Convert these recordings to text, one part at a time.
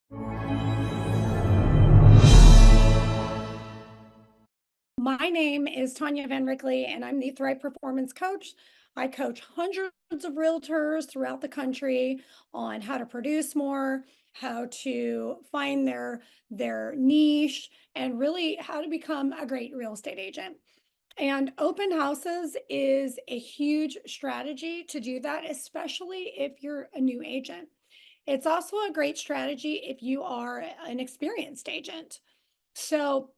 My name is Tanya van Rickley, and I'm the Thrive Performance Coach. I coach hundreds of realtors throughout the country on how to produce more, how to find their niche, and really how to become a great real estate agent. And open houses is a huge strategy to do that, especially if you're a new agent. It's also a great strategy if you are an experienced agent. So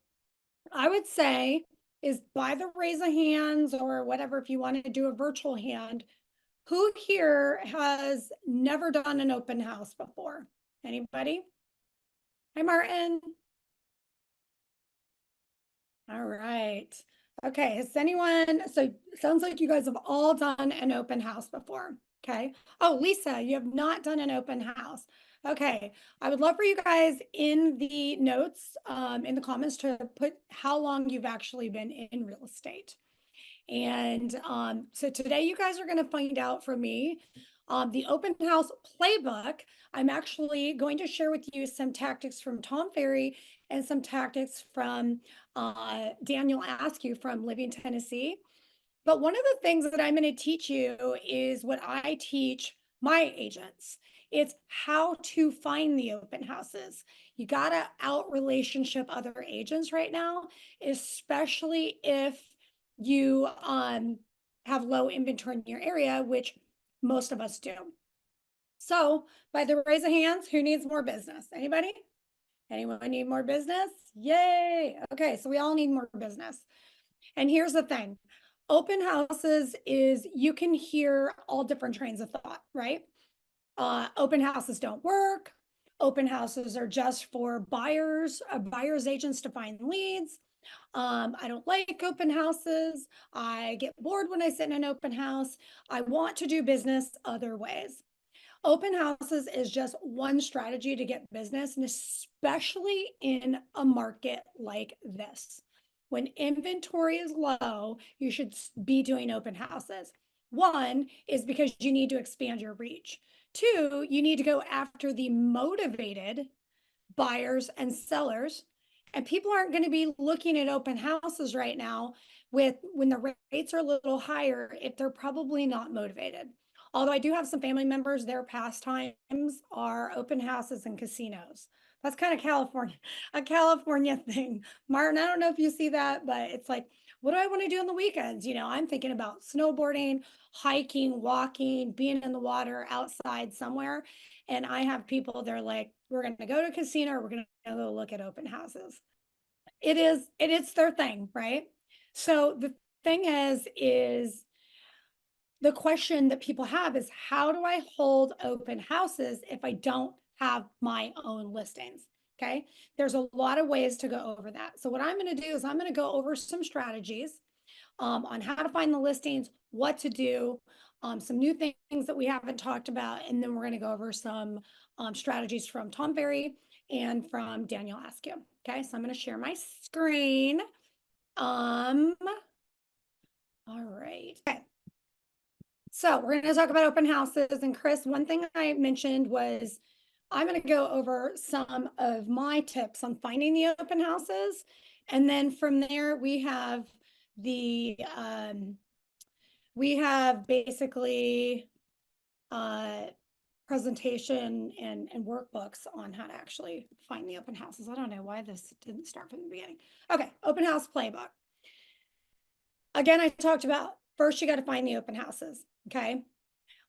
I would say is by the raise of hands or whatever, if you want to do a virtual hand, who here has never done an open house before? Anybody? Hi, Martin. All right. Okay. Has anyone, so sounds like you guys have all done an open house before. Okay. Oh, Lisa, you have not done an open house. Okay. I would love for you guys in the notes, in the comments to put how long you've actually been in real estate. And so today you guys are going to find out from me the open house playbook. I'm actually going to share with you some tactics from Tom Ferry and some tactics from Daniel Askew from Living Tennessee. But one of the things that I'm going to teach you is what I teach my agents. It's how to find the open houses. You got to out relationship other agents right now, especially if you have low inventory in your area, which most of us do. So by the raise of hands, who needs more business? Anybody? Anyone need more business? Yay. Okay, so we all need more business. And here's the thing. Open houses is you can hear all different trains of thought, right? Open houses don't work. Open houses are just for buyers agents to find leads. I don't like open houses. I get bored when I sit in an open house. I want to do business other ways. Open houses is just one strategy to get business, and especially in a market like this. When inventory is low, you should be doing open houses. One is because you need to expand your reach. Two, you need to go after the motivated buyers and sellers. And people aren't going to be looking at open houses right now with when the rates are a little higher if they're probably not motivated. Although I do have some family members, their pastimes are open houses and casinos. That's kind of California, a California thing. Martin, I don't know if you see that, but it's like, what do I want to do on the weekends? You know, I'm thinking about snowboarding, hiking, walking, being in the water outside somewhere. And I have people, they're like, we're going to go to a casino or we're going to go look at open houses. It's their thing, right? So the thing is the question that people have is how do I hold open houses if I don't have my own listings? Okay. There's a lot of ways to go over that. So what I'm going to do is I'm going to go over some strategies on how to find the listings, what to do, some new things that we haven't talked about, and then we're going to go over some strategies from Tom Ferry and from Daniel Askew. Okay, so I'm going to share my screen. All right. Okay. So we're going to talk about open houses. And Chris, one thing I mentioned was I'm going to go over some of my tips on finding the open houses. And then from there, we have the we have basically presentation and workbooks on how to actually find the open houses. I don't know why this didn't start from the beginning. Okay, open house playbook. Again, I talked about first you got to find the open houses. Okay,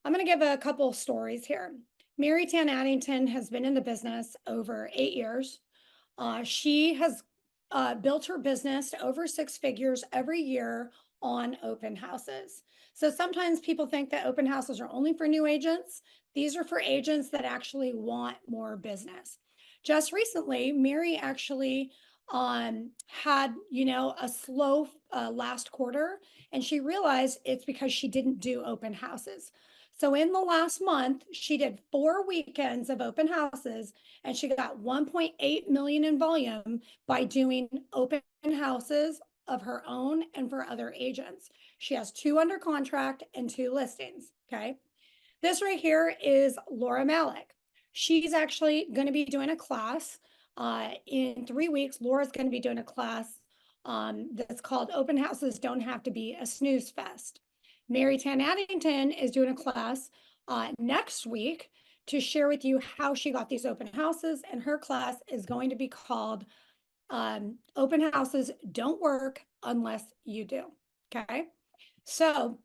I'm going to give a couple stories here. Mary Tan Addington has been in the business over 8 years. She has built her business to over 6 figures every year on open houses. So sometimes people think that open houses are only for new agents. These are for agents that actually want more business. Just recently, Mary actually had, you know, a slow last quarter, and she realized it's because she didn't do open houses. So in the last month, she did 4 weekends of open houses and she got 1.8 million in volume by doing open houses of her own and for other agents. She has 2 under contract and 2 listings. Okay. This right here is Laura Malik. She's actually going to be doing a class in 3 weeks. Laura's going to be doing a class that's called Open Houses Don't Have to Be a Snooze Fest. Mary Tan Addington is doing a class next week to share with you how she got these open houses, and her class is going to be called Open Houses Don't Work Unless You Do. Okay. So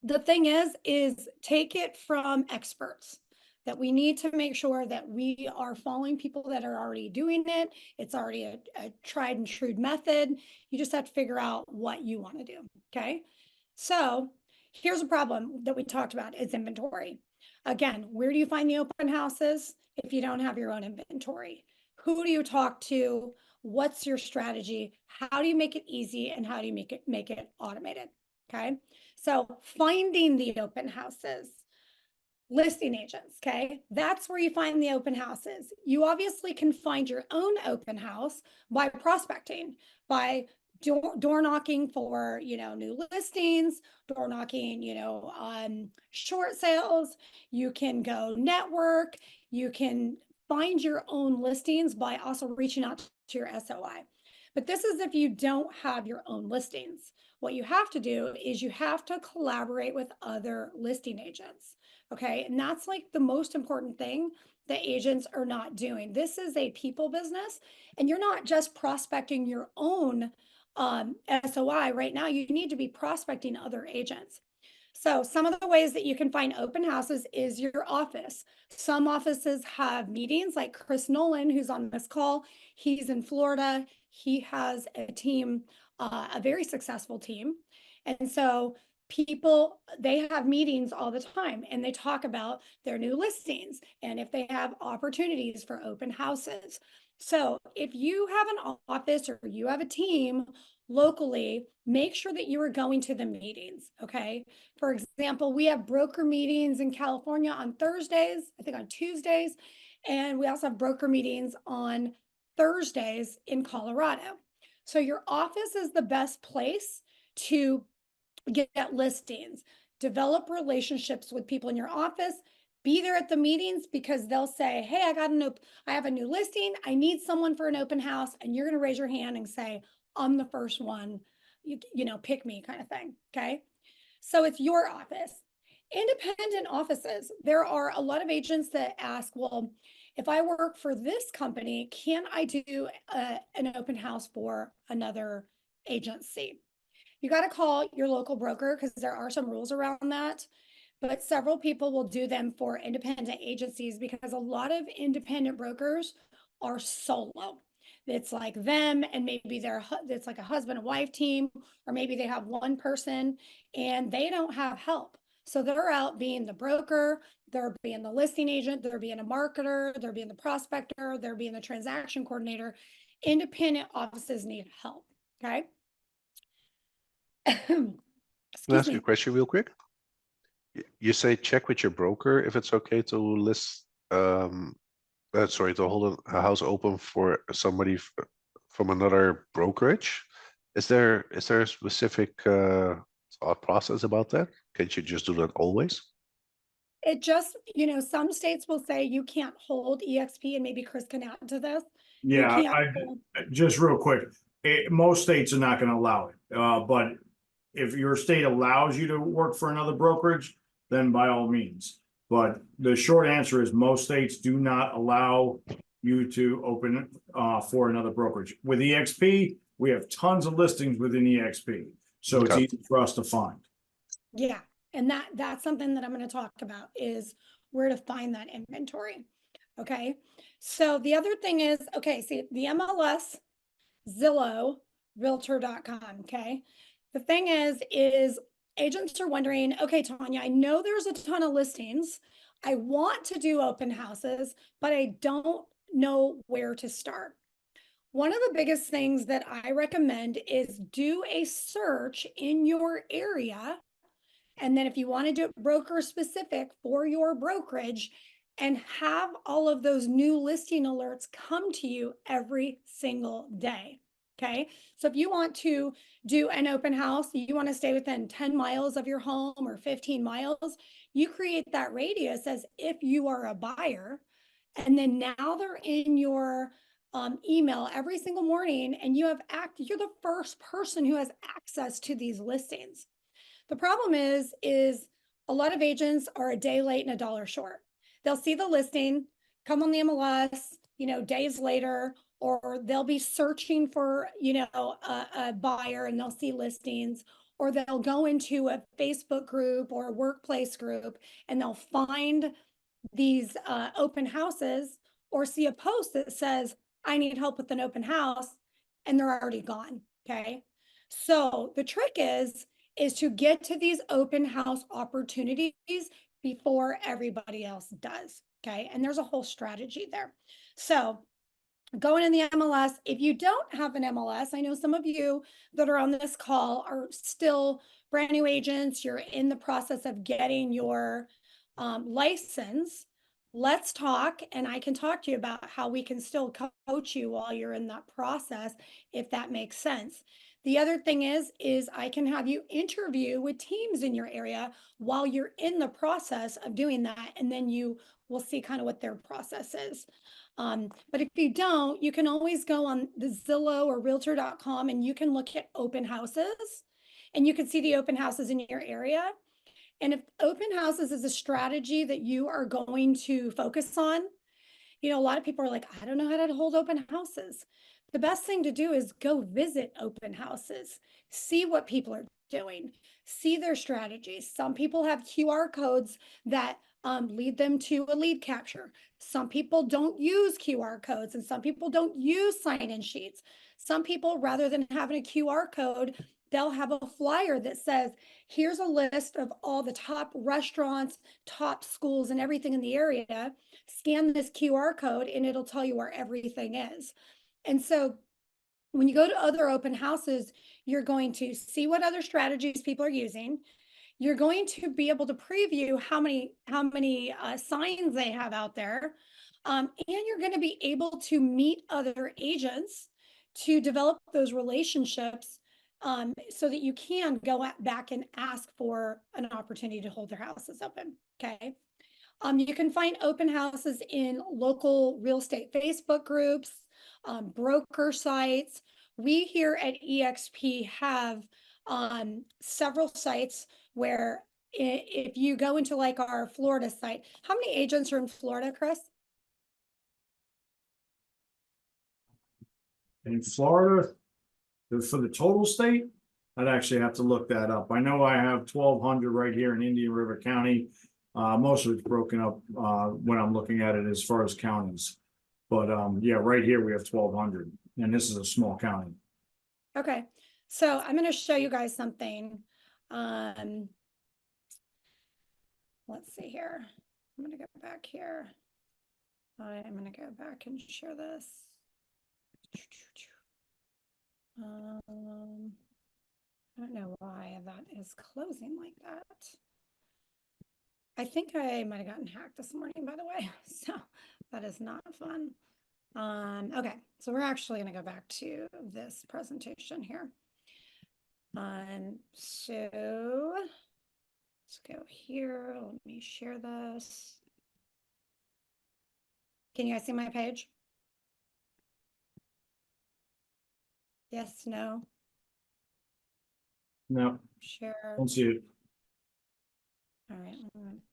the thing is take it from experts, that we need to make sure that we are following people that are already doing it. It's already a tried and true method. You just have to figure out what you want to do. Okay. So here's a problem that we talked about is inventory. Again, where do you find the open houses if you don't have your own inventory? Who do you talk to? What's your strategy? How do you make it easy, and how do you make it automated? Okay. So finding the open houses, listing agents, okay? That's where you find the open houses. You obviously can find your own open house by prospecting, by door knocking for, new listings, door knocking, on short sales. You can go network. You can find your own listings by also reaching out to your SOI. But this is if you don't have your own listings. What you have to do is you have to collaborate with other listing agents. Okay. And that's like the most important thing that agents are not doing. This is a people business, and you're not just prospecting your own SOI right now. You need to be prospecting other agents. So some of the ways that you can find open houses is your office. Some offices have meetings, like Chris Nolan, who's on this call. He's in Florida. He has a team, a very successful team. And so they have meetings all the time, and they talk about their new listings and if they have opportunities for open houses. So if you have an office or you have a team locally, make sure that you are going to the meetings. Okay. For example, we have broker meetings in California on Thursdays, I think on Tuesdays, and we also have broker meetings on Thursdays in Colorado. So your office is the best place to get listings, develop relationships with people in your office, be there at the meetings, because they'll say, hey, I have a new listing. I need someone for an open house. And you're going to raise your hand and say, I'm the first one, pick me, kind of thing. Okay. So it's your office. Independent offices, there are a lot of agents that ask, well, if I work for this company, can I do an open house for another agency? You got to call your local broker, because there are some rules around that. But several people will do them for independent agencies, because a lot of independent brokers are solo. It's like them, and maybe it's like a husband and wife team, or maybe they have one person and they don't have help. So they're out being the broker, they're being the listing agent, they're being a marketer, they're being the prospector, they're being the transaction coordinator. Independent offices need help. Okay. Can I Excuse ask you a me. question real quick? You say check with your broker if it's okay to list, to hold a house open for somebody from another brokerage. Is there a specific thought process about that? Can't you just do that always? It just, some states will say you can't hold EXP, and maybe Chris can add to this. You Yeah, can't hold. just real quick, most states are not gonna allow it, but if your state allows you to work for another brokerage, then by all means. But the short answer is most states do not allow you to open for another brokerage. With EXP, we have tons of listings within EXP, so it's Okay. easy for us to find. Yeah. And that's something that I'm going to talk about, is where to find that inventory. Okay. So the other thing is, okay, see the MLS, Zillow, realtor.com. Okay. The thing is agents are wondering, okay, Tanya, I know there's a ton of listings. I want to do open houses, but I don't know where to start. One of the biggest things that I recommend is do a search in your area. And then if you want to do it broker specific for your brokerage, and have all of those new listing alerts come to you every single day. Okay. So if you want to do an open house, you want to stay within 10 miles of your home or 15 miles, you create that radius as if you are a buyer. And then now they're in your email every single morning, and you're the first person who has access to these listings. The problem is a lot of agents are a day late and a dollar short. They'll see the listing, come on the MLS, days later, or they'll be searching for, a buyer and they'll see listings, or they'll go into a Facebook group or a workplace group and they'll find these open houses or see a post that says, I need help with an open house, and they're already gone. Okay. So the trick is to get to these open house opportunities before everybody else does. Okay. And there's a whole strategy there. So going in the MLS, if you don't have an MLS, I know some of you that are on this call are still brand new agents. You're in the process of getting your license. Let's talk, and I can talk to you about how we can still coach you while you're in that process, if that makes sense. The other thing is I can have you interview with teams in your area while you're in the process of doing that, and then you will see kind of what their process is. But if you don't, you can always go on the Zillow or realtor.com and you can look at open houses and you can see the open houses in your area. And if open houses is a strategy that you are going to focus on, a lot of people are like, I don't know how to hold open houses. The best thing to do is go visit open houses, see what people are doing, see their strategies. Some people have QR codes that lead them to a lead capture. Some people don't use QR codes, and some people don't use sign-in sheets. Some people, rather than having a QR code, they'll have a flyer that says, here's a list of all the top restaurants, top schools, and everything in the area. Scan this QR code and it'll tell you where everything is. And so when you go to other open houses, you're going to see what other strategies people are using. You're going to be able to preview how many signs they have out there. And you're going to be able to meet other agents to develop those relationships, so that you can go back and ask for an opportunity to hold their houses open. Okay. You can find open houses in local real estate Facebook groups, broker sites. We here at EXP have several sites where if you go into like our Florida site, how many agents are in Florida, Chris? In Florida, for the total state, I'd actually have to look that up. I know I have 1,200 right here in Indian River County. Most of it's broken up when I'm looking at it as far as counties. But yeah, right here we have 1,200, and this is a small county. Okay, so I'm going to show you guys something. Let's see here. I'm going to go back here. I'm going to go back and share this. I don't know why that is closing like that. I think I might have gotten hacked this morning, by the way, so that is not fun. Okay, so we're actually going to go back to this presentation here. So let's go here. Let me share this. Can you guys see my page? Yes, no? No, Share. don't see it. All right,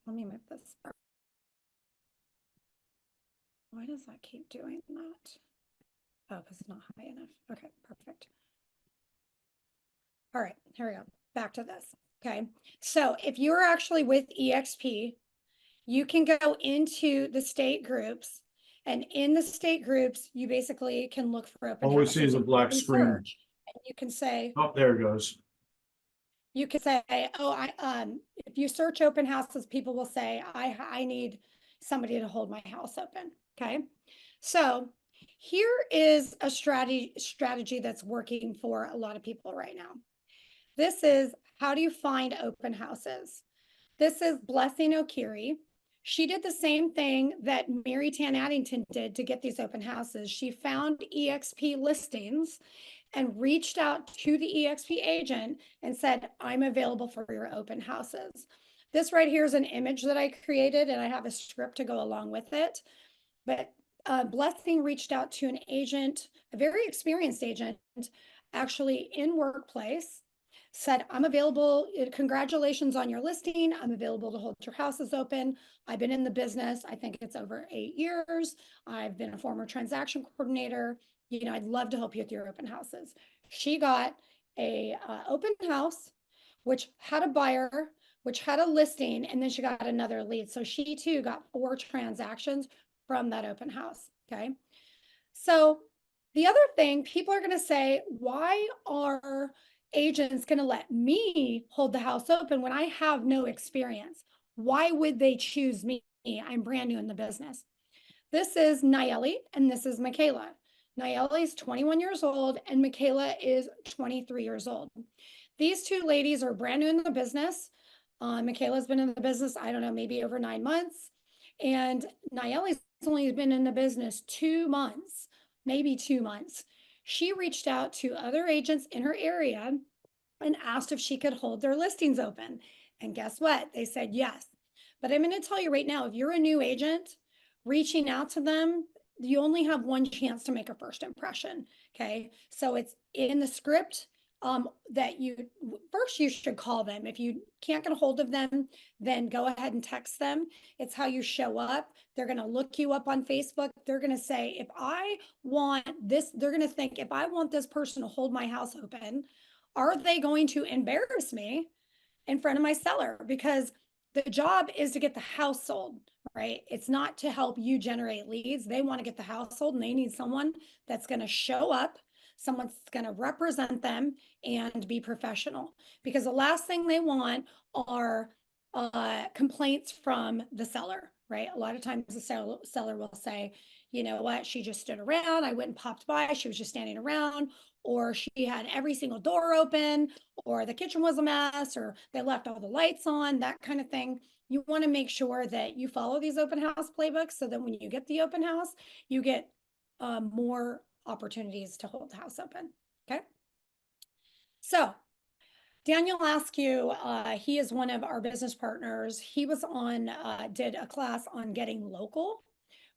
let me move this. Why does that keep doing that? Oh, because it's not high enough. Okay, perfect. All right, here we go. Back to this. Okay, so if you're actually with EXP, you can go into the state groups, and in the state groups, you basically can look for open All we houses. see is a black screen. Search, and you can say, Oh, there it goes. you can say, oh, if you search open houses, people will say, I need somebody to hold my house open. Okay. So here is a strategy that's working for a lot of people right now. This is, how do you find open houses? This is Blessing O'Keery. She did the same thing that Mary Tan Addington did to get these open houses. She found EXP listings and reached out to the EXP agent and said, I'm available for your open houses. This right here is an image that I created, and I have a script to go along with it. But Blessing reached out to an agent, a very experienced agent, actually in Workplace, said, I'm available. Congratulations on your listing. I'm available to hold your houses open. I've been in the business. I think it's over 8 years. I've been a former transaction coordinator. You know, I'd love to help you with your open houses. She got a open house, which had a buyer, which had a listing, and then she got another lead. So she too got 4 transactions from that open house. Okay. So the other thing, people are going to say, why are agents going to let me hold the house open when I have no experience? Why would they choose me? I'm brand new in the business. This is Nayeli and this is Michaela. Nayeli is 21 years old and Michaela is 23 years old. These two ladies are brand new in the business. Michaela's been in the business, I don't know, maybe over 9 months. And Nayeli's only been in the business 2 months, maybe 2 months. She reached out to other agents in her area and asked if she could hold their listings open. And guess what? They said yes. But I'm going to tell you right now, if you're a new agent, reaching out to them, you only have one chance to make a first impression. Okay. So it's in the script that you should call them. If you can't get a hold of them, then go ahead and text them. It's how you show up. They're going to look you up on Facebook. They're going to say, if I want this, they're going to think, if I want this person to hold my house open, are they going to embarrass me in front of my seller? Because the job is to get the house sold, right? It's not to help you generate leads. They want to get the house sold and they need someone that's going to show up, someone that's going to represent them and be professional. Because the last thing they want are complaints from the seller, right? A lot of times the seller will say, you know what, she just stood around. I went and popped by. She was just standing around, or she had every single door open, or the kitchen was a mess, or they left all the lights on, that kind of thing. You want to make sure that you follow these open house playbooks so that when you get the open house, you get more opportunities to hold the house open. Okay. So Daniel Askew, he is one of our business partners. He was on, did a class on getting local,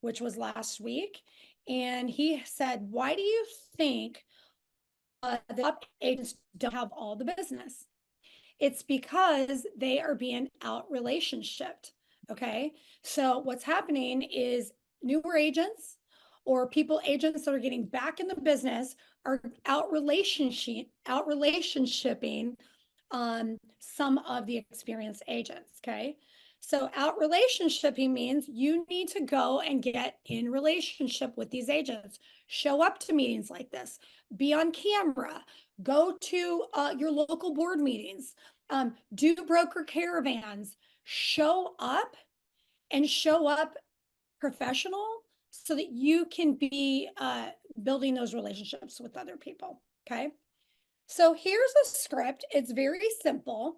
which was last week. And he said, why do you think the top agents don't have all the business? It's because they are being out relationshiped. Okay. So what's happening is newer agents or agents that are getting back in the business are out relationshiping some of the experienced agents. Okay. So out relationshiping means you need to go and get in relationship with these agents, show up to meetings like this, be on camera, go to your local board meetings, do broker caravans, show up professional so that you can be building those relationships with other people. Okay. So here's a script. It's very simple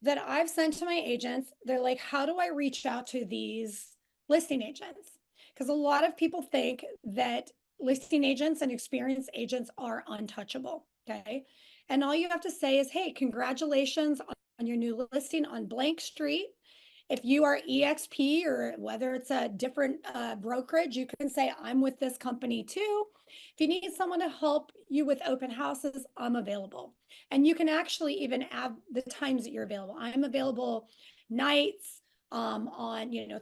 that I've sent to my agents. They're like, how do I reach out to these listing agents? Because a lot of people think that listing agents and experienced agents are untouchable. Okay. And all you have to say is, hey, congratulations on your new listing on blank street. If you are EXP or whether it's a different brokerage, you can say, I'm with this company too. If you need someone to help you with open houses, I'm available. And you can actually even add the times that you're available. I'm available nights on,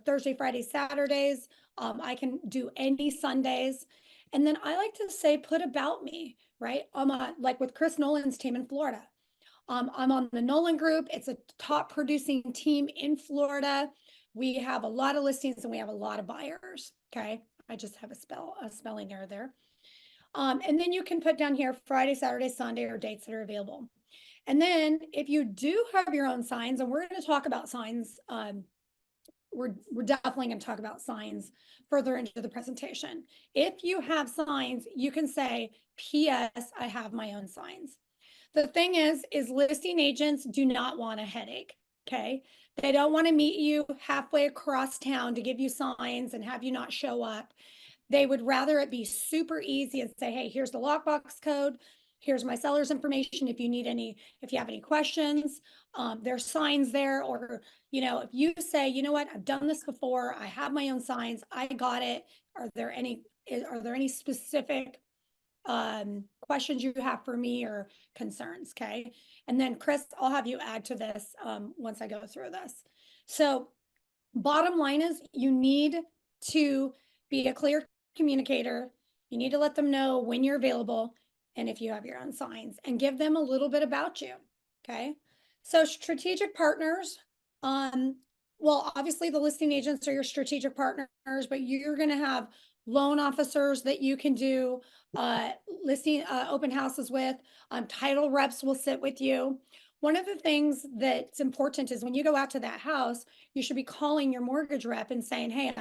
Thursday, Friday, Saturdays. I can do any Sundays. And then I like to say, put about me, right? Like with Chris Nolan's team in Florida. I'm on the Nolan group. It's a top producing team in Florida. We have a lot of listings and we have a lot of buyers. Okay. I just have a spelling error there. And then you can put down here Friday, Saturday, Sunday, or dates that are available. And then if you do have your own signs, and we're going to talk about signs, we're definitely going to talk about signs further into the presentation. If you have signs, you can say, P.S. I have my own signs. The thing is listing agents do not want a headache. Okay. They don't want to meet you halfway across town to give you signs and have you not show up. They would rather it be super easy and say, hey, here's the lockbox code. Here's my seller's information. If you have any questions, there's signs there. Or, if you say, you know what, I've done this before. I have my own signs. I got it. are there any specific questions you have for me or concerns? Okay. And then Chris, I'll have you add to this once I go through this. So bottom line is you need to be a clear communicator. You need to let them know when you're available and if you have your own signs, and give them a little bit about you. Okay. So strategic partners, well, obviously the listing agents are your strategic partners, but you're going to have loan officers that you can do listing open houses with. Title reps will sit with you. One of the things that's important is when you go out to that house, you should be calling your mortgage rep and saying, hey,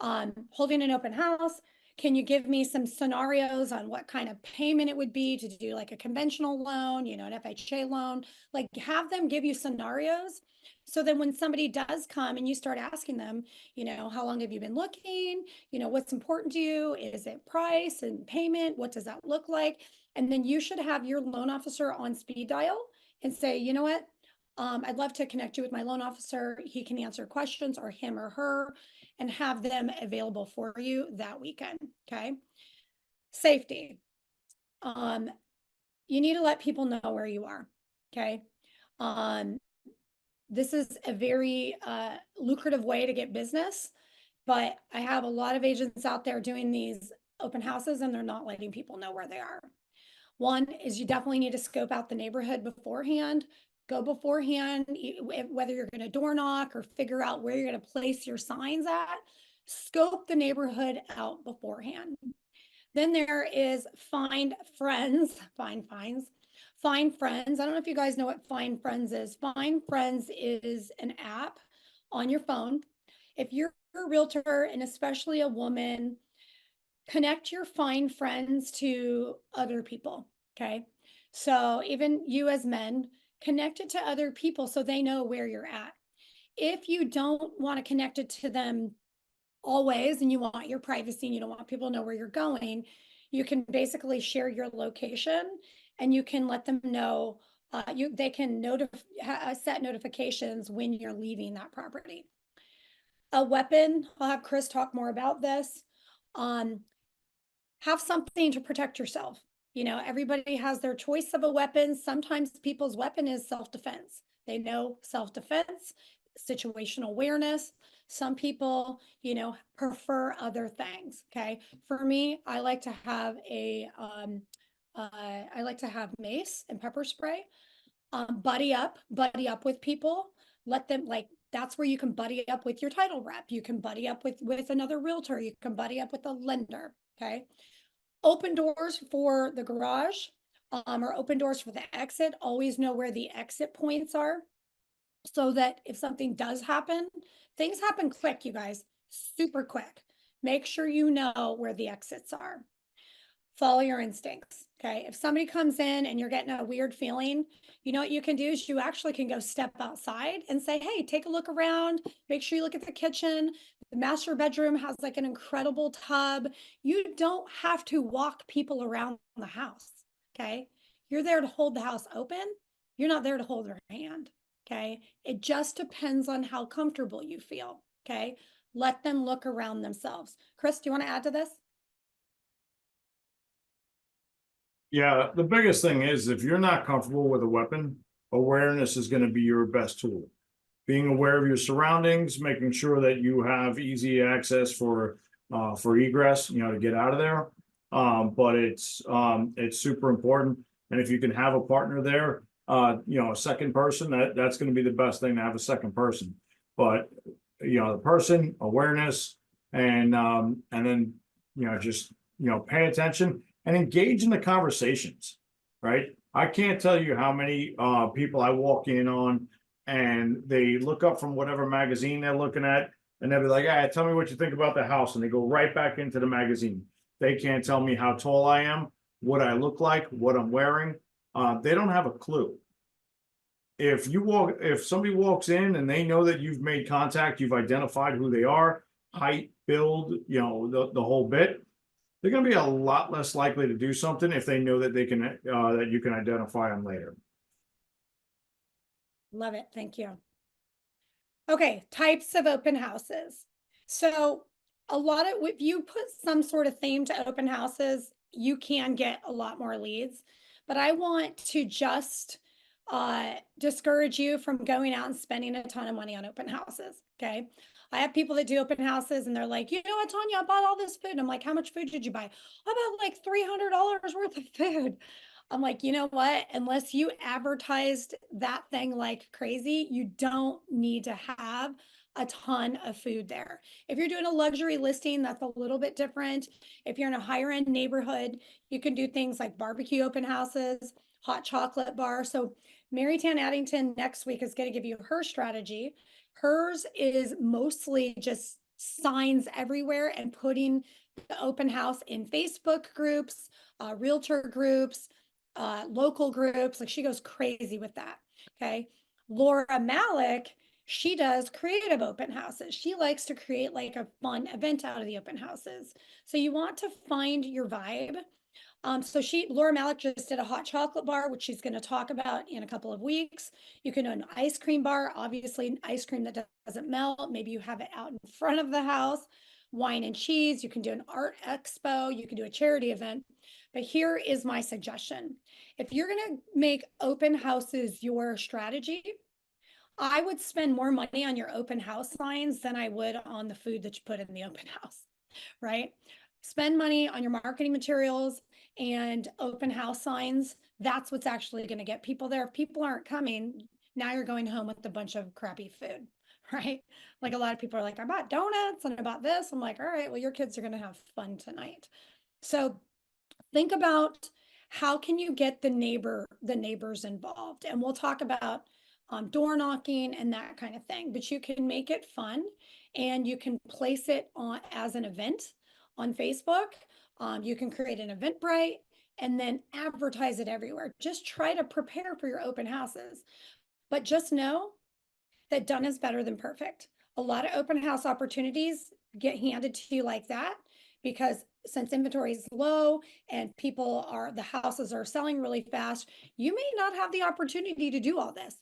I'm holding an open house. Can you give me some scenarios on what kind of payment it would be to do like a conventional loan, you know, an FHA loan? Like have them give you scenarios. So then when somebody does come and you start asking them, you know, how long have you been looking? You know, what's important to you? Is it price and payment? What does that look like? And then you should have your loan officer on speed dial and say, you know what? I'd love to connect you with my loan officer. He can answer questions, or him or her, and have them available for you that weekend. Okay. Safety. You need to let people know where you are. Okay. This is a very lucrative way to get business, but I have a lot of agents out there doing these open houses and they're not letting people know where they are. One is you definitely need to scope out the neighborhood beforehand. Go beforehand, whether you're going to door knock or figure out where you're going to place your signs at. Scope the neighborhood out beforehand. Then there is find friends, find friends. I don't know if you guys know what Find Friends is. Find Friends is an app on your phone. If you're a realtor, and especially a woman, connect your Find Friends to other people. Okay. So even you as men, connect it to other people so they know where you're at. If you don't want to connect it to them always and you want your privacy and you don't want people to know where you're going, you can basically share your location and you can let them know, they can set notifications when you're leaving that property. A weapon, I'll have Chris talk more about this. Have something to protect yourself. You know, everybody has their choice of a weapon. Sometimes people's weapon is self-defense. They know self-defense, situational awareness. Some people, you know, prefer other things. Okay. For me, I like to have mace and pepper spray. Buddy up with people. Let them, like, that's where you can buddy up with your title rep. You can buddy up with another realtor. You can buddy up with a lender. Okay. Open doors for the garage, or open doors for the exit. Always know where the exit points are so that if something does happen, things happen quick, you guys, super quick. Make sure you know where the exits are. Follow your instincts. Okay. If somebody comes in and you're getting a weird feeling, you know what you can do is you actually can go step outside and say, hey, take a look around. Make sure you look at the kitchen. The master bedroom has like an incredible tub. You don't have to walk people around the house. Okay. You're there to hold the house open. You're not there to hold their hand. Okay. It just depends on how comfortable you feel. Okay. Let them look around themselves. Chris, do you want to add to this? Yeah, the biggest thing is if you're not comfortable with a weapon, awareness is going to be your best tool. Being aware of your surroundings, making sure that you have easy access for egress, you know, to get out of there. But it's super important. And if you can have a partner there, you know, a second person, that's going to be the best thing, to have a second person. But you know, the person, awareness, and then, you know, just, you know, pay attention and engage in the conversations, right? I can't tell you how many people I walk in on and they look up from whatever magazine they're looking at and they'll be like, hey, tell me what you think about the house. And they go right back into the magazine. They can't tell me how tall I am, what I look like, what I'm wearing. They don't have a clue. If somebody walks in and they know that you've made contact, you've identified who they are, height, build, you know, the whole bit, they're going to be a lot less likely to do something if they know that they can that you can identify them later. Love it. Thank you. Okay, types of open houses. So if you put some sort of theme to open houses, you can get a lot more leads. But I want to just discourage you from going out and spending a ton of money on open houses. Okay. I have people that do open houses and they're like, you know what, Tanya, I bought all this food. And I'm like, how much food did you buy? I bought like $300 worth of food. I'm like, you know what? Unless you advertised that thing like crazy, you don't need to have a ton of food there. If you're doing a luxury listing, that's a little bit different. If you're in a higher end neighborhood, you can do things like barbecue open houses, hot chocolate bar. So Mary Tan Addington next week is going to give you her strategy. Hers is mostly just signs everywhere and putting the open house in Facebook groups, realtor groups, local groups. Like she goes crazy with that. Okay. Laura Malik, she does creative open houses. She likes to create like a fun event out of the open houses. So you want to find your vibe. Laura Malik just did a hot chocolate bar, which she's going to talk about in a couple of weeks. You can do an ice cream bar, obviously an ice cream that doesn't melt. Maybe you have it out in front of the house. Wine and cheese. You can do an art expo. You can do a charity event. But here is my suggestion. If you're going to make open houses your strategy, I would spend more money on your open house signs than I would on the food that you put in the open house, right? Spend money on your marketing materials and open house signs. That's what's actually going to get people there. If people aren't coming, now you're going home with a bunch of crappy food, right? Like a lot of people are like, I bought donuts and I bought this. I'm like, all right, well, your kids are going to have fun tonight. So think about how can you get the neighbors involved, and we'll talk about door knocking and that kind of thing. But you can make it fun, and you can place it on as an event on Facebook. You can create an Eventbrite and then advertise it everywhere. Just try to prepare for your open houses, but just know that done is better than perfect. A lot of open house opportunities get handed to you like that because since inventory is low and the houses are selling really fast, you may not have the opportunity to do all this.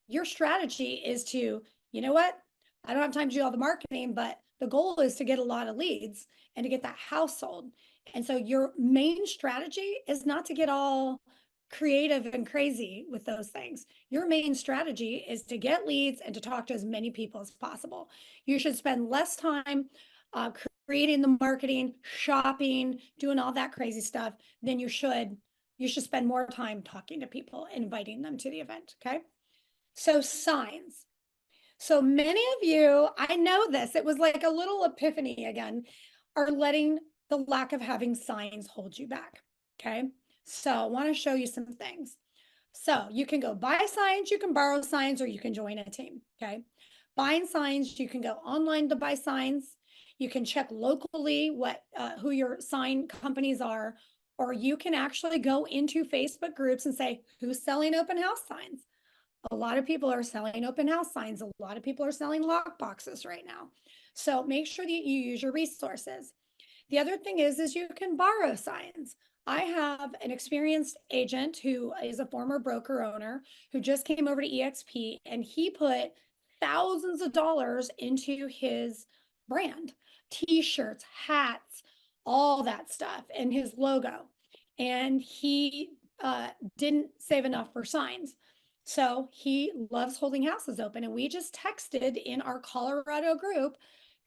Your strategy is to, you know what? I don't have time to do all the marketing, but the goal is to get a lot of leads and to get that house sold. And so your main strategy is not to get all creative and crazy with those things. Your main strategy is to get leads and to talk to as many people as possible. You should spend less time creating the marketing, shopping, doing all that crazy stuff than you should spend more time talking to people, inviting them to the event. Okay. So signs. So many of you, I know this, it was like a little epiphany again, are letting the lack of having signs hold you back. Okay. So I want to show you some things. So you can go buy signs, you can borrow signs, or you can join a team. Okay. Buying signs, you can go online to buy signs. You can check locally who your sign companies are, or you can actually go into Facebook groups and say, who's selling open house signs? A lot of people are selling open house signs. A lot of people are selling lock boxes right now. So make sure that you use your resources. The other thing is you can borrow signs. I have an experienced agent who is a former broker owner who just came over to EXP, and he put thousands of dollars into his brand, t-shirts, hats, all that stuff, and his logo. And he didn't save enough for signs. So he loves holding houses open. And we just texted in our Colorado group,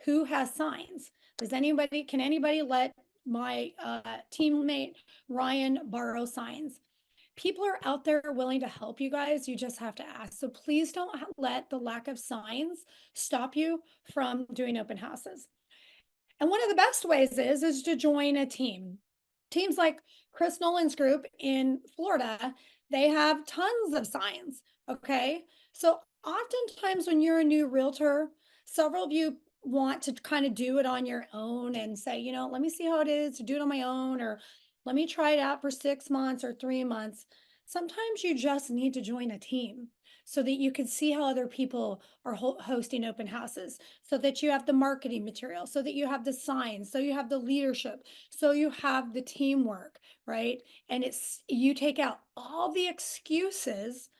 who has signs? Can anybody let my teammate Ryan borrow signs? People are out there willing to help you guys. You just have to ask. So please don't let the lack of signs stop you from doing open houses. And one of the best ways is to join a team. Teams like Chris Nolan's group in Florida, they have tons of signs. Okay. So oftentimes when you're a new realtor, several of you want to kind of do it on your own and say, let me see how it is to do it on my own, or let me try it out for 6 months or 3 months. Sometimes you just need to join a team so that you can see how other people are hosting open houses, so that you have the marketing material, so that you have the signs, so you have the leadership, so you have the teamwork, right? And you take out all the excuses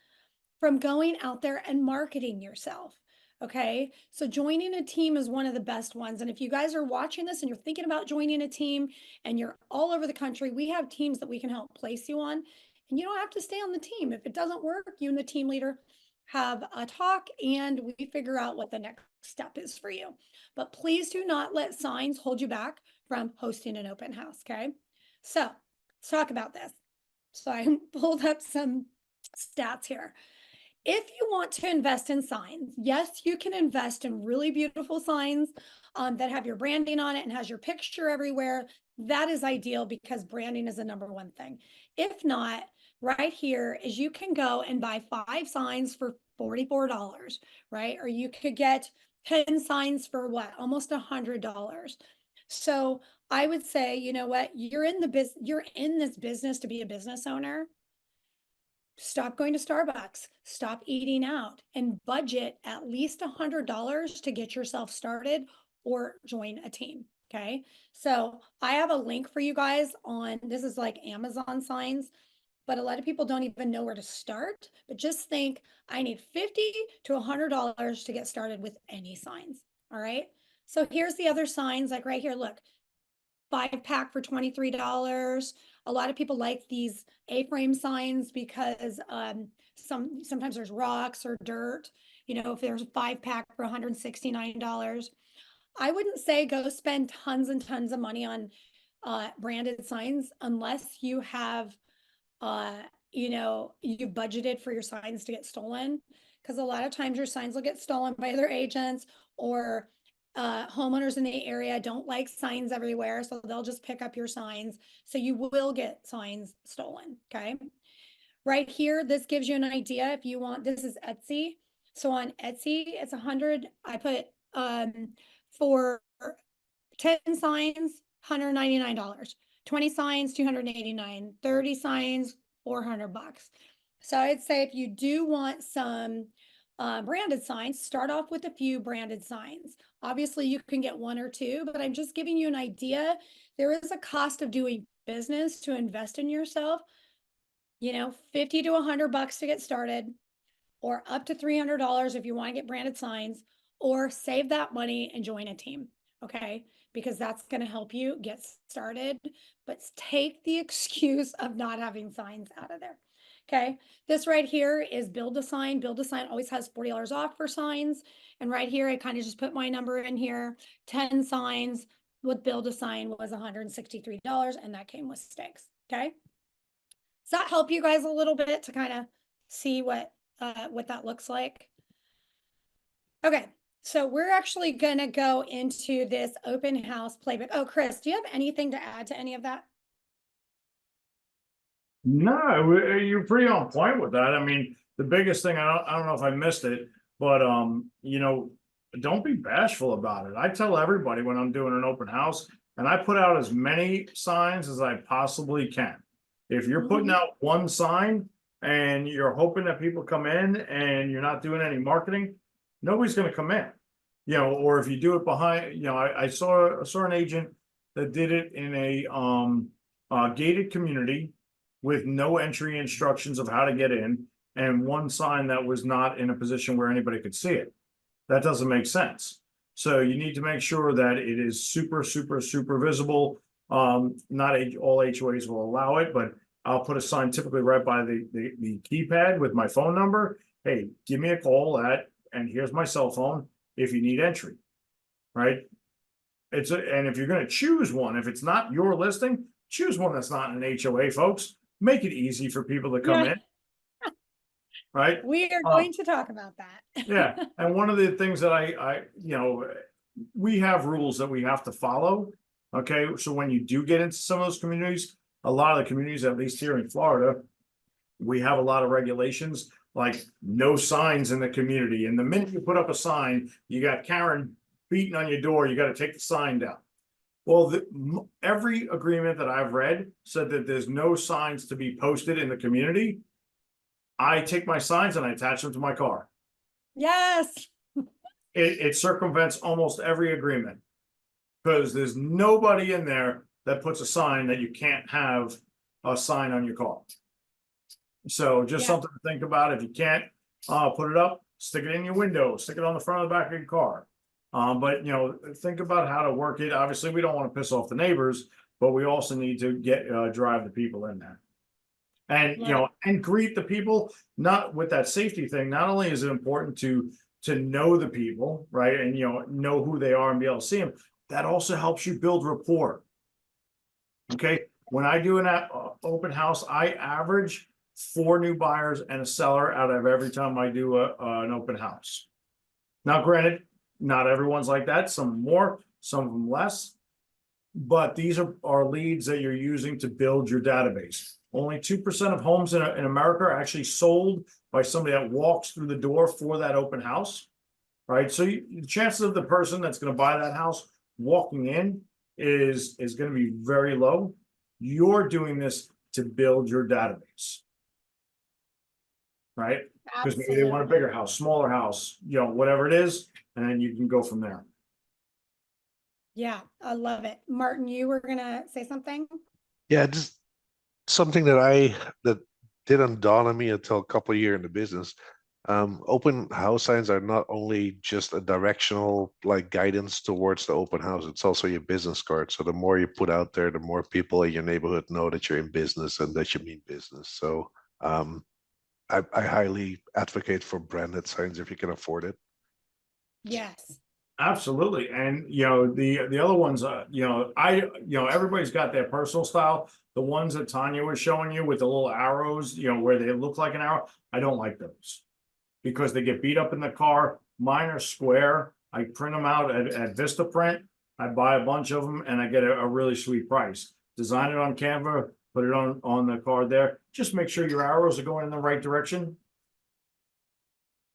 from going out there and marketing yourself. Okay, so joining a team is one of the best ones. And if you guys are watching this and you're thinking about joining a team and you're all over the country, we have teams that we can help place you on. And you don't have to stay on the team. If it doesn't work, you and the team leader have a talk and we figure out what the next step is for you. But please do not let signs hold you back from hosting an open house. Okay, so let's talk about this. So I pulled up some stats here. If you want to invest in signs, yes, you can invest in really beautiful signs that have your branding on it and has your picture everywhere. That is ideal because branding is the #1 thing. If not, right here is you can go and buy 5 signs for $44, right? Or you could get 10 signs for what? Almost $100. So I would say, you know what? You're in this business to be a business owner. Stop going to Starbucks, stop eating out, and budget at least $100 to get yourself started or join a team. Okay. So I have a link for you guys on this is like Amazon signs, but a lot of people don't even know where to start. But just think I need $50 to $100 to get started with any signs. All right. So here's the other signs, like right here. Look, 5-pack for $23. A lot of people like these A-frame signs because sometimes there's rocks or dirt. You know, if there's a 5-pack for $169, I wouldn't say go spend tons and tons of money on branded signs unless you have you know, you budgeted for your signs to get stolen, because a lot of times your signs will get stolen by other agents, or homeowners in the area don't like signs everywhere, so they'll just pick up your signs. So you will get signs stolen. Okay. Right here, this gives you an idea. If you want, this is Etsy. So on Etsy, it's 100. I put for 10 signs, $199, 20 signs, $289, 30 signs, $400. So I'd say if you do want some branded signs, start off with a few branded signs. Obviously, you can get 1 or 2, but I'm just giving you an idea. There is a cost of doing business to invest in yourself. You know, $50 to $100 to get started, or up to $300 if you want to get branded signs, or save that money and join a team. Okay, because that's going to help you get started, but take the excuse of not having signs out of there. Okay, this right here is Build a Sign. Build a Sign always has $40 off for signs. And right here, I kind of just put my number in here. 10 signs with Build a Sign was $163, and that came with stakes. Okay, does that help you guys a little bit to kind of see what that looks like? Okay, so we're actually gonna go into this open house playbook. Oh, Chris, do you have anything to add to any of that? No, you're pretty on point with that. I mean, the biggest thing, I don't know if I missed it, but you know, don't be bashful about it. I tell everybody when I'm doing an open house, and I put out as many signs as I possibly can. If you're putting out one sign and you're hoping that people come in and you're not doing any marketing, nobody's going to come in. You know, or if you do it behind, you know, I saw an agent that did it in a gated community with no entry instructions of how to get in, and one sign that was not in a position where anybody could see it. That doesn't make sense. So you need to make sure that it is super, super, super visible. Not all HOAs will allow it, but I'll put a sign typically right by the keypad with my phone number. Hey, give me a call and here's my cell phone if you need entry, right? And if you're going to choose one, if it's not your listing, choose one that's not an HOA, folks. Make it easy for people to come in, right? We are going to talk about that. Yeah, and one of the things that I, you know, we have rules that we have to follow. Okay, so when you do get into some of those communities, a lot of the communities, at least here in Florida, we have a lot of regulations like no signs in the community. And the minute you put up a sign, you got Karen beating on your door, you got to take the sign down. Well, every agreement that I've read said that there's no signs to be posted in the community. I take my signs and I attach them to my car. Yes. It circumvents almost every agreement because there's nobody in there that puts a sign that you can't have a sign on your car. So just something to think about. If you can't put it up, stick it in your window, stick it on the front of the back of your car. But you know, think about how to work it. Obviously, we don't want to piss off the neighbors, but we also need to drive the people in there. And you know, and greet the people, not with that safety thing. Not only is it important to know the people, right, and you know who they are and be able to see them, that also helps you build rapport. Okay, when I do an open house, I average 4 new buyers and a seller out of every time I do an open house. Now, granted, not everyone's like that. Some more, some of them less. But these are leads that you're using to build your database. Only 2% of homes in America are actually sold by somebody that walks through the door for that open house, right? So the chances of the person that's going to buy that house walking in is going to be very low. You're doing this to build your database, right? Because maybe they want a bigger house, smaller house, you know, whatever it is, and then you can go from there. Yeah, I love it. Martin, you were gonna say something? Yeah, just something that didn't dawn on me until a couple of years in the business. Open house signs are not only just a directional like guidance towards the open house, it's also your business card. So the more you put out there, the more people in your neighborhood know that you're in business and that you mean business. So I highly advocate for branded signs if you can afford it. Yes. Absolutely. And you know, the other ones, you know, everybody's got their personal style. The ones that Tanya was showing you with the little arrows, you know, where they look like an arrow, I don't like those because they get beat up in the car. Mine are square. I print them out at Vistaprint. I buy a bunch of them and I get a really sweet price. Design it on Canva, put it on the card there. Just make sure your arrows are going in the right direction.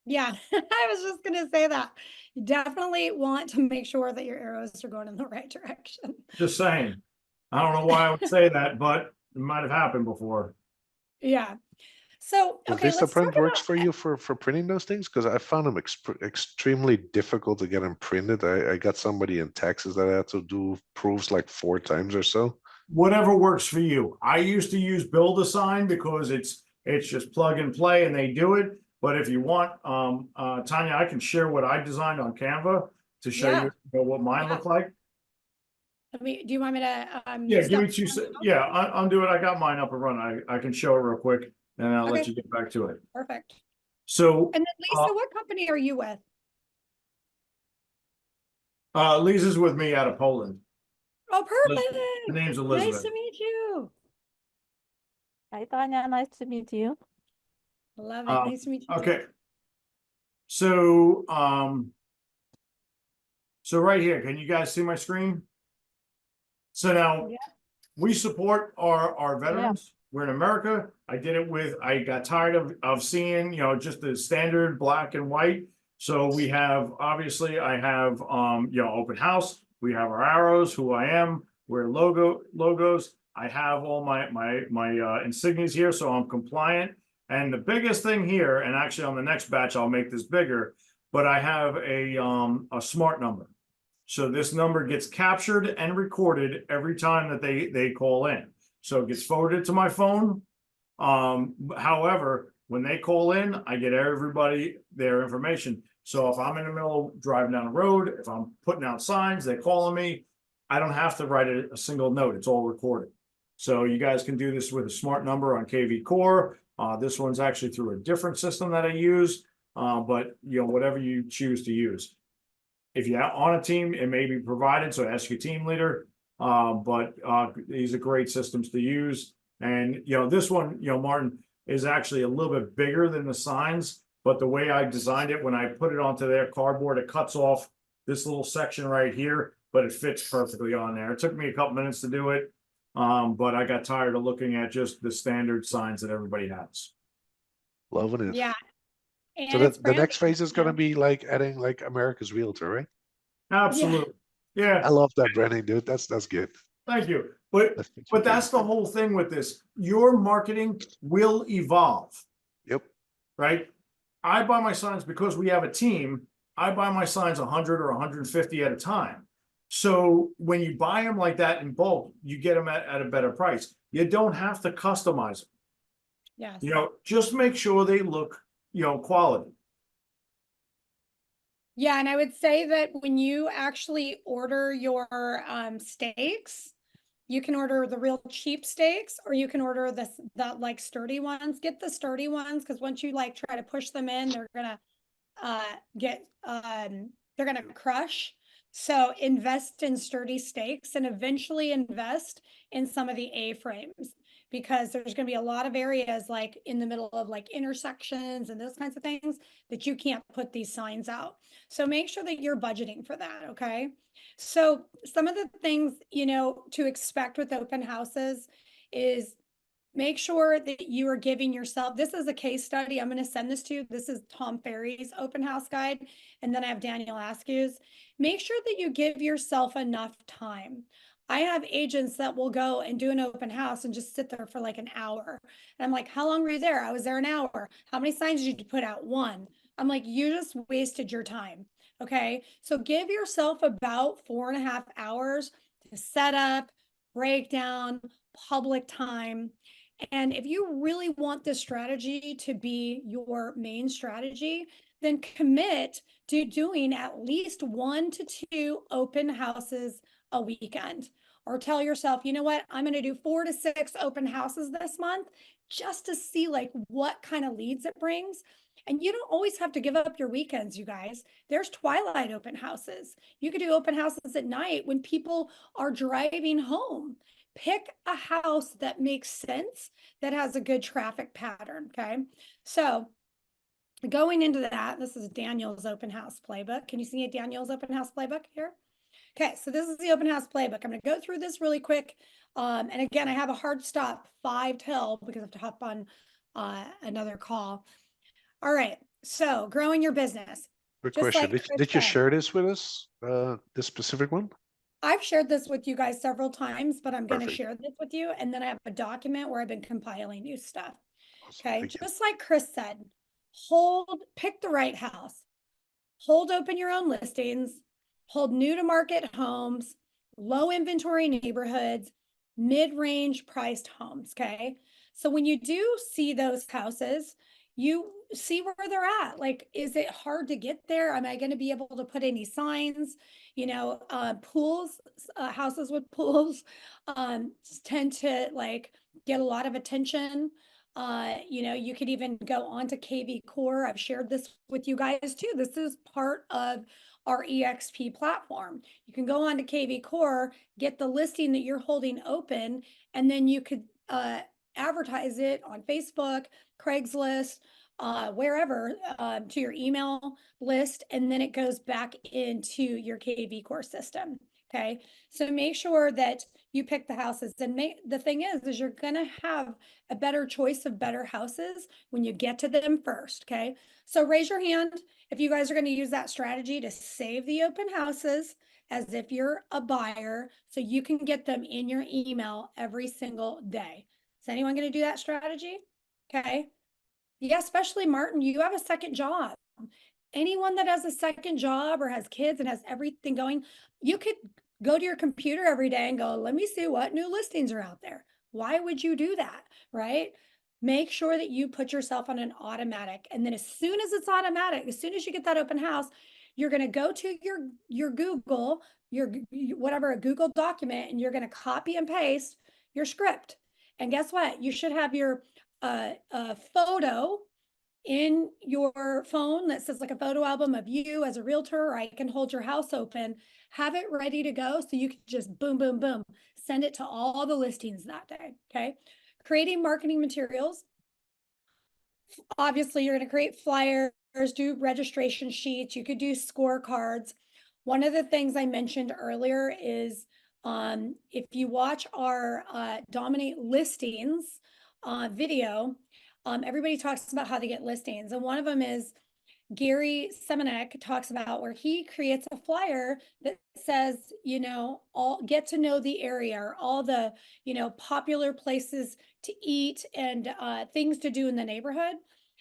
Yeah, I was just gonna say that. You definitely want to make sure that your arrows are going in the right direction. Just saying. I don't know why I would say that, but it might have happened before. Yeah. So, So okay, let's talk Vistaprint works about, for you for printing those things? Because I found them extremely difficult to get them printed. I got somebody in Texas that had to do proofs like 4 times or so. Whatever works for you. I used to use Build-A-Sign because it's just plug and play and they do it. But if you want, Tanya, I can share what I designed on Canva to show Yeah. you what mine look like. do you want me to Yeah, give me step 2 through? Yeah, undo it. I got mine up and running. I can show it real quick and I'll let Okay. you get back to it. Perfect. So And then Lisa, what company are you with? Lisa's with me out of Poland. Oh, perfect. Her name's Nice Elizabeth. to meet you. Hi, Tanya. Nice to meet you. Love it. Nice to meet you too. Okay. So, so right here, can you guys see my screen? So now Yeah. we support our veterans. We're in America. I got tired of seeing, you know, just the standard black and white. So we have, obviously I have, you know, open house. We have our arrows, who I am, we're logos. I have all my insignias here, so I'm compliant. And the biggest thing here, and actually on the next batch, I'll make this bigger, but I have a smart number. So this number gets captured and recorded every time that they call in. So it gets forwarded to my phone. However, when they call in, I get everybody their information. So if I'm in the middle of driving down the road, if I'm putting out signs, they're calling me, I don't have to write a single note. It's all recorded. So you guys can do this with a smart number on KV Core. This one's actually through a different system that I use, but you know, whatever you choose to use. If you're on a team, it may be provided, so ask your team leader. But these are great systems to use. And you know, this one, you know, Martin, is actually a little bit bigger than the signs, but the way I designed it, when I put it onto their cardboard, it cuts off this little section right here, but it fits perfectly on there. It took me a couple minutes to do it, but I got tired of looking at just the standard signs that everybody has. Loving it. Yeah. So And it's the next phase is going to branding. be like adding like America's Realtor, right? Absolutely. Yeah. I love that branding, dude. That's good. Thank you. But that's the whole thing with this. Your marketing will evolve. Yep. Right? I buy my signs because we have a team. I buy my signs 100 or 150 at a time. So when you buy them like that in bulk, you get them at a better price. You don't have to customize them. Yes. You know, just make sure they look, you know, quality. Yeah, and I would say that when you actually order your steaks, you can order the real cheap steaks, or you can order the like sturdy ones. Get the sturdy ones, because once you like try to push them in, they're gonna get they're gonna crush. So invest in sturdy steaks and eventually invest in some of the A-frames, because there's going to be a lot of areas like in the middle of like intersections and those kinds of things that you can't put these signs out. So make sure that you're budgeting for that, okay? So some of the things, you know, to expect with open houses is make sure that you are giving yourself, this is a case study. I'm going to send this to you. This is Tom Ferry's open house guide. And then I have Daniel Askew's. Make sure that you give yourself enough time. I have agents that will go and do an open house and just sit there for like an hour. And I'm like, how long were you there? I was there an hour. How many signs did you put out? One. I'm like, you just wasted your time. Okay. So give yourself about 4.5 hours to set up, break down, public time. And if you really want this strategy to be your main strategy, then commit to doing at least 1 to 2 open houses a weekend. Or tell yourself, you know what, I'm going to do 4 to 6 open houses this month just to see like what kind of leads it brings. And you don't always have to give up your weekends, you guys. There's twilight open houses. You could do open houses at night when people are driving home. Pick a house that makes sense, that has a good traffic pattern. Okay. So going into that, this is Daniel's open house playbook. Can you see Daniel's open house playbook here? Okay. So this is the open house playbook. I'm going to go through this really quick. And again, I have a hard stop 5 till because I have to hop on another call. All right. So growing your business. Quick Just question. like Chris Did you said. share this with us? This specific one? I've shared this with you guys several times, but I'm going to Perfect. share this with you. And then I have a document where I've been compiling new stuff. Awesome. Okay. Thank you. Just like Chris said, pick the right house, hold open your own listings, hold new to market homes, low inventory neighborhoods, mid-range priced homes. Okay. So when you do see those houses, you see where they're at. Like, is it hard to get there? Am I going to be able to put any signs? You know, pools, houses with pools tend to like get a lot of attention. You know, you could even go on to KV Core. I've shared this with you guys too. This is part of our EXP platform. You can go on to KV Core, get the listing that you're holding open, and then you could advertise it on Facebook, Craigslist, wherever, to your email list, and then it goes back into your KV Core system. Okay. So make sure that you pick the houses, and the thing is you're going to have a better choice of better houses when you get to them first. Okay. So raise your hand if you guys are going to use that strategy to save the open houses as if you're a buyer, so you can get them in your email every single day. Is anyone going to do that strategy? Okay. Yeah, especially Martin, you have a second job. Anyone that has a second job or has kids and has everything going, you could go to your computer every day and go, let me see what new listings are out there. Why would you do that? Right? Make sure that you put yourself on an automatic. And then as soon as it's automatic, as soon as you get that open house, you're going to go to your Google, whatever, a Google document, and you're going to copy and paste your script. And guess what? You should have your photo in your phone that says like a photo album of you as a realtor, or I can hold your house open, have it ready to go. So you can just boom, boom, boom, send it to all the listings that day. Okay. Creating marketing materials. Obviously you're going to create flyers, do registration sheets. You could do scorecards. One of the things I mentioned earlier is if you watch our Dominate Listings video, everybody talks about how to get listings. And one of them is Gary Semenek talks about where he creates a flyer that says, you know, get to know the area, or all the, you know, popular places to eat and things to do in the neighborhood.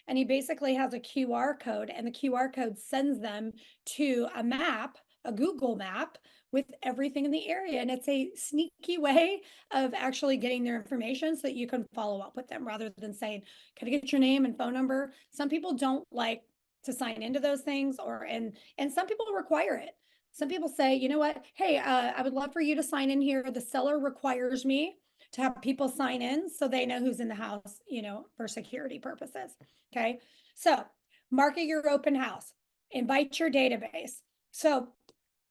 And he basically has a QR code, and the QR code sends them to a map, a Google map with everything in the area. And it's a sneaky way of actually getting their information so that you can follow up with them rather than saying, can I get your name and phone number? Some people don't like to sign into those things, or and some people require it. Some people say, you know what, hey, I would love for you to sign in here. The seller requires me to have people sign in so they know who's in the house, for security purposes. Okay. So market your open house, invite your database. So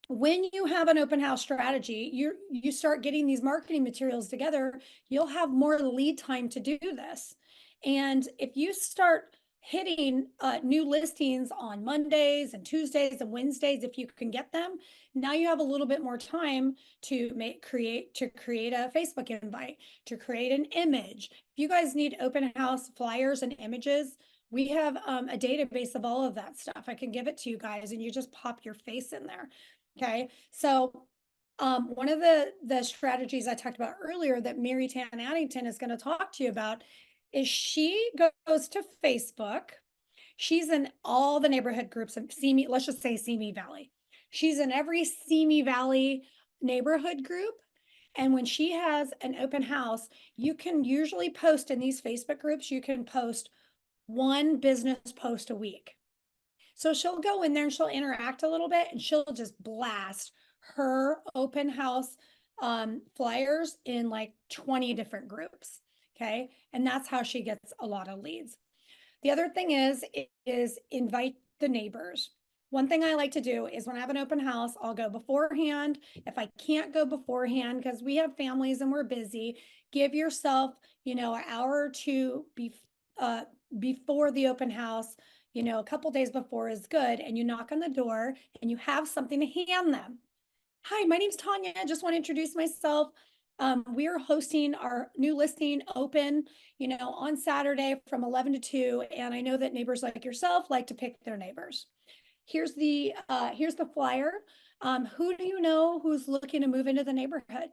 when you have an open house strategy, you start getting these marketing materials together, you'll have more lead time to do this. And if you start hitting new listings on Mondays and Tuesdays and Wednesdays, if you can get them, now you have a little bit more time to create a Facebook invite, to create an image. If you guys need open house flyers and images, we have a database of all of that stuff. I can give it to you guys, and you just pop your face in there. Okay, so one of the strategies I talked about earlier that Mary Tan Addington is going to talk to you about is she goes to Facebook. She's in all the neighborhood groups of Simi, let's just say Simi Valley. She's in every Simi Valley neighborhood group. And when she has an open house, you can usually post in these Facebook groups, you can post one business post a week. So she'll go in there and she'll interact a little bit, and she'll just blast her open house flyers in like 20 different groups. Okay. And that's how she gets a lot of leads. The other thing is invite the neighbors. One thing I like to do is when I have an open house, I'll go beforehand. If I can't go beforehand, because we have families and we're busy, give yourself, an hour or two before the open house, a couple days before is good. And you knock on the door and you have something to hand them. Hi, my name's Tanya. I just want to introduce myself. We are hosting our new listing open, on Saturday from 11 to 2. And I know that neighbors like yourself like to pick their neighbors. Here's the flyer. Who do you know who's looking to move into the neighborhood,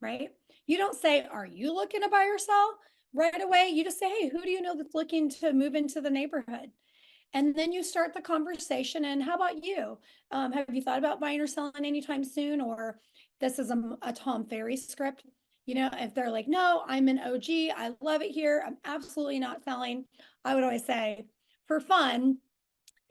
right? You don't say, are you looking to buy or sell? Right away, you just say, hey, who do you know that's looking to move into the neighborhood? And then you start the conversation. And how about you? Have you thought about buying or selling anytime soon? Or this is a Tom Ferry script. If they're like, no, I'm an OG, I love it here, I'm absolutely not selling, I would always say, for fun,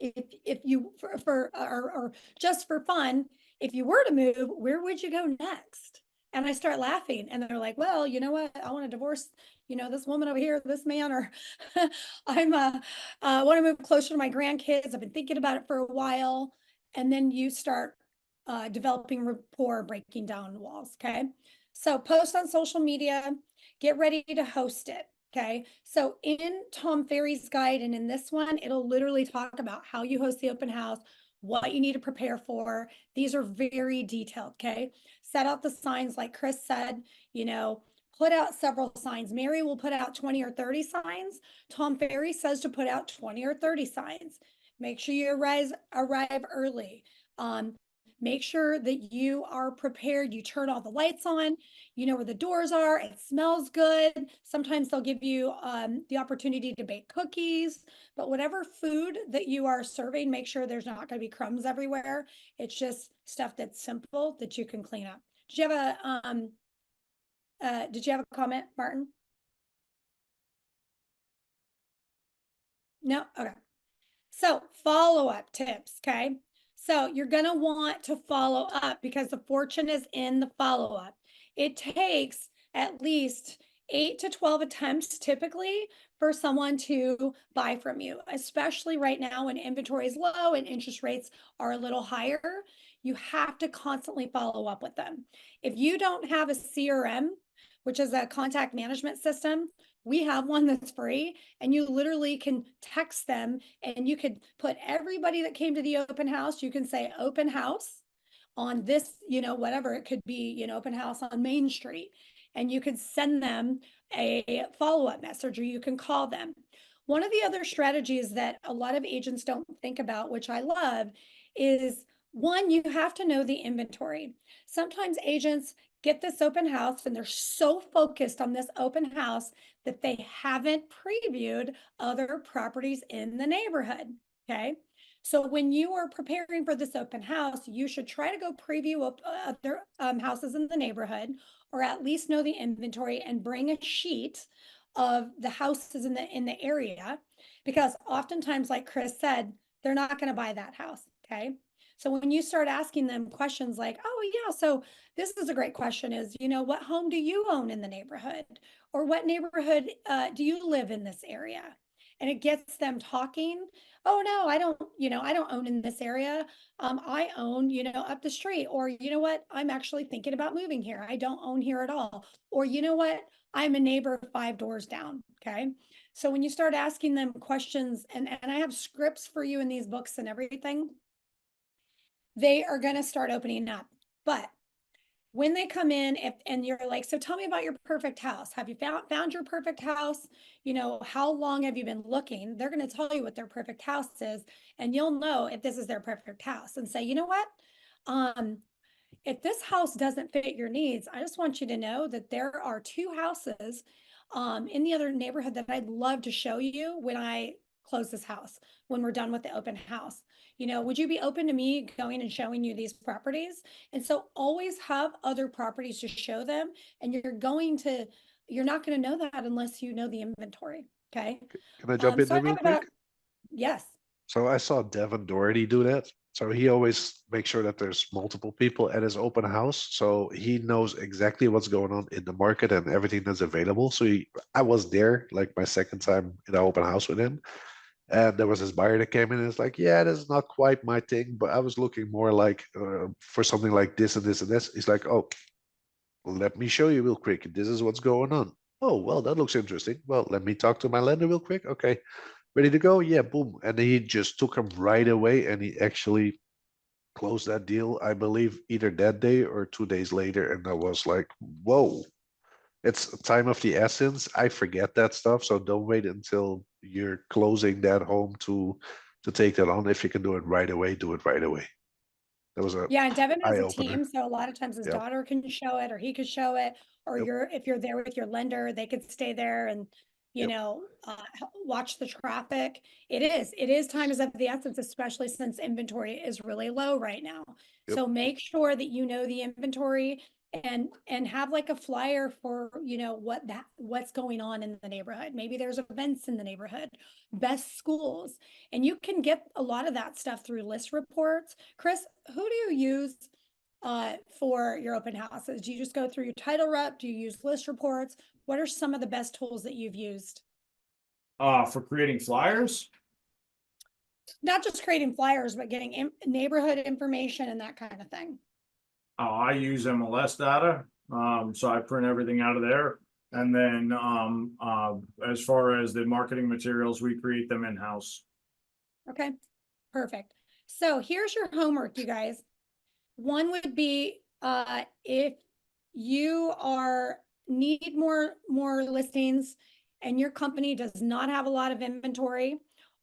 if you or just for fun, if you were to move, where would you go next? And I start laughing, and they're like, well, you know what? I want to divorce, this woman over here, this man, or I'm want to move closer to my grandkids. I've been thinking about it for a while. And then you start developing rapport, breaking down walls. Okay. So post on social media, get ready to host it. Okay. So in Tom Ferry's guide and in this one, it'll literally talk about how you host the open house, what you need to prepare for. These are very detailed. Okay. Set out the signs like Chris said, put out several signs. Mary will put out 20 or 30 signs. Tom Ferry says to put out 20 or 30 signs. Make sure you arrive early. Make sure that you are prepared. You turn all the lights on, you know where the doors are, it smells good. Sometimes they'll give you the opportunity to bake cookies, but whatever food that you are serving, make sure there's not going to be crumbs everywhere. It's just stuff that's simple that you can clean up. Did you have a comment, Martin? No? Okay. So follow-up tips, okay? So you're going to want to follow up because the fortune is in the follow-up. It takes at least 8 to 12 attempts typically for someone to buy from you, especially right now when inventory is low and interest rates are a little higher. You have to constantly follow up with them. If you don't have a CRM, which is a contact management system, we have one that's free, and you literally can text them, and you could put everybody that came to the open house. You can say open house on this, whatever it could be, open house on Main Street, and you could send them a follow-up message, or you can call them. One of the other strategies that a lot of agents don't think about, which I love, is one, you have to know the inventory. Sometimes agents get this open house and they're so focused on this open house that they haven't previewed other properties in the neighborhood. Okay. So when you are preparing for this open house, you should try to go preview other houses in the neighborhood, or at least know the inventory, and bring a sheet of the houses in the area, because oftentimes, like Chris said, they're not going to buy that house. Okay. So when you start asking them questions like, oh yeah, so this is a great question is, what home do you own in the neighborhood? Or what neighborhood do you live in this area? And it gets them talking. Oh no, I don't own in this area. I own, up the street. Or you know what? I'm actually thinking about moving here. I don't own here at all. Or you know what? I'm a neighbor 5 doors down. Okay. So when you start asking them questions, and I have scripts for you in these books and everything, they are going to start opening up. But when they come in, and you're like, so tell me about your perfect house. Have you found your perfect house? How long have you been looking? They're going to tell you what their perfect house is, and you'll know if this is their perfect house and say, you know what? If this house doesn't fit your needs, I just want you to know that there are 2 houses in the other neighborhood that I'd love to show you when I close this house, when we're done with the open house. Would you be open to me going and showing you these properties? And so always have other properties to show them. And you're not going to know that unless you know the inventory. Okay. Can I jump in So there I real have about, quick? yes. So I saw Devin Doherty do that. So he always makes sure that there's multiple people at his open house. So he knows exactly what's going on in the market and everything that's available. So I was there like my second time in the open house with him. And there was this buyer that came in and it's like, yeah, this is not quite my thing, but I was looking more like for something like this and this and this. He's like, oh, let me show you real quick. This is what's going on. Oh, well, that looks interesting. Well, let me talk to my lender real quick. Okay, ready to go? Yeah, boom. And he just took him right away and he actually closed that deal, I believe, either that day or 2 days later. And I was like, whoa, it's time of the essence. I forget that stuff. So don't wait until you're closing that home to take that on. If you can do it right away, do it right away. That was a Yeah, and Devin has eye a opener. team, so a lot of times his Yep. daughter can show it, or he could show it, or Yep. if you're there with your lender, they could stay there and, Yep. watch the traffic. It is time is of the essence, especially since inventory is really low right now. Yep. So make sure that you know the inventory and have like a flyer for, what's going on in the neighborhood. Maybe there's events in the neighborhood, best schools, and you can get a lot of that stuff through list reports. Chris, who do you use for your open houses? Do you just go through your title rep? Do you use list reports? What are some of the best tools that you've used? For creating flyers. Not just creating flyers, but getting neighborhood information and that kind of thing. I use MLS data, so I print everything out of there. And then, as far as the marketing materials, we create them in-house. Okay, perfect. So here's your homework, you guys. One would be if you need more listings and your company does not have a lot of inventory,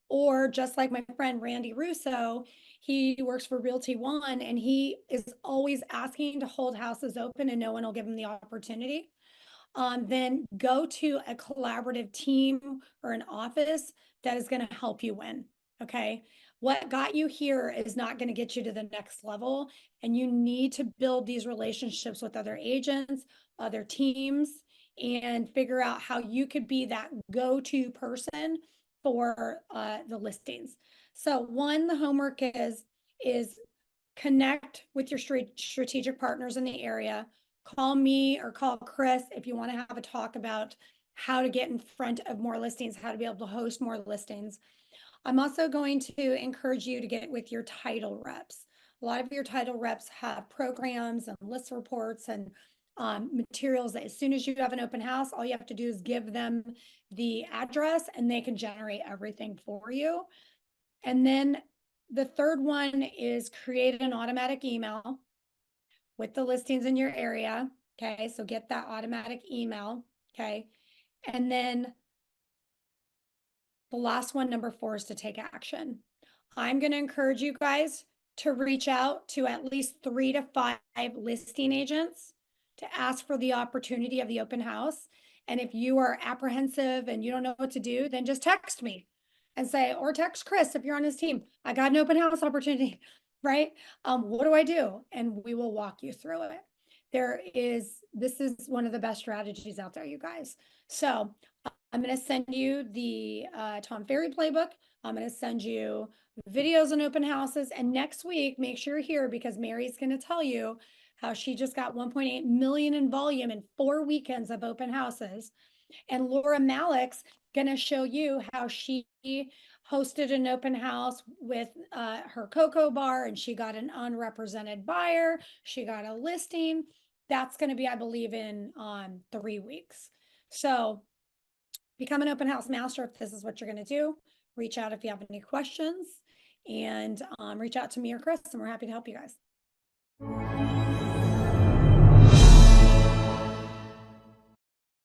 or just like my friend Randy Russo, he works for Realty One and he is always asking to hold houses open and no one will give him the opportunity. Then go to a collaborative team or an office that is going to help you win. Okay. What got you here is not going to get you to the next level. And you need to build these relationships with other agents, other teams, and figure out how you could be that go-to person for the listings. So one, the homework is connect with your strategic partners in the area. Call me or call Chris if you want to have a talk about how to get in front of more listings, how to be able to host more listings. I'm also going to encourage you to get with your title reps. A lot of your title reps have programs and list reports and materials that as soon as you have an open house, all you have to do is give them the address and they can generate everything for you. And then the third one is create an automatic email with the listings in your area. Okay, so get that automatic email. Okay, and then the last one, number 4, is to take action. I'm going to encourage you guys to reach out to at least 3 to 5 listing agents to ask for the opportunity of the open house. And if you are apprehensive and you don't know what to do, then just text me and say, or text Chris if you're on his team. I got an open house opportunity, right? What do I do? And we will walk you through it. This is one of the best strategies out there, you guys. So I'm going to send you the Tom Ferry playbook. I'm going to send you videos on open houses. And next week, make sure you're here because Mary's going to tell you how she just got 1.8 million in volume in 4 weekends of open houses. And Laura Malik's going to show you how she hosted an open house with her cocoa bar and she got an unrepresented buyer. She got a listing. That's going to be, I believe, in 3 weeks. So become an open house master if this is what you're going to do. Reach out if you have any questions and reach out to me or Chris, and we're happy to help you guys.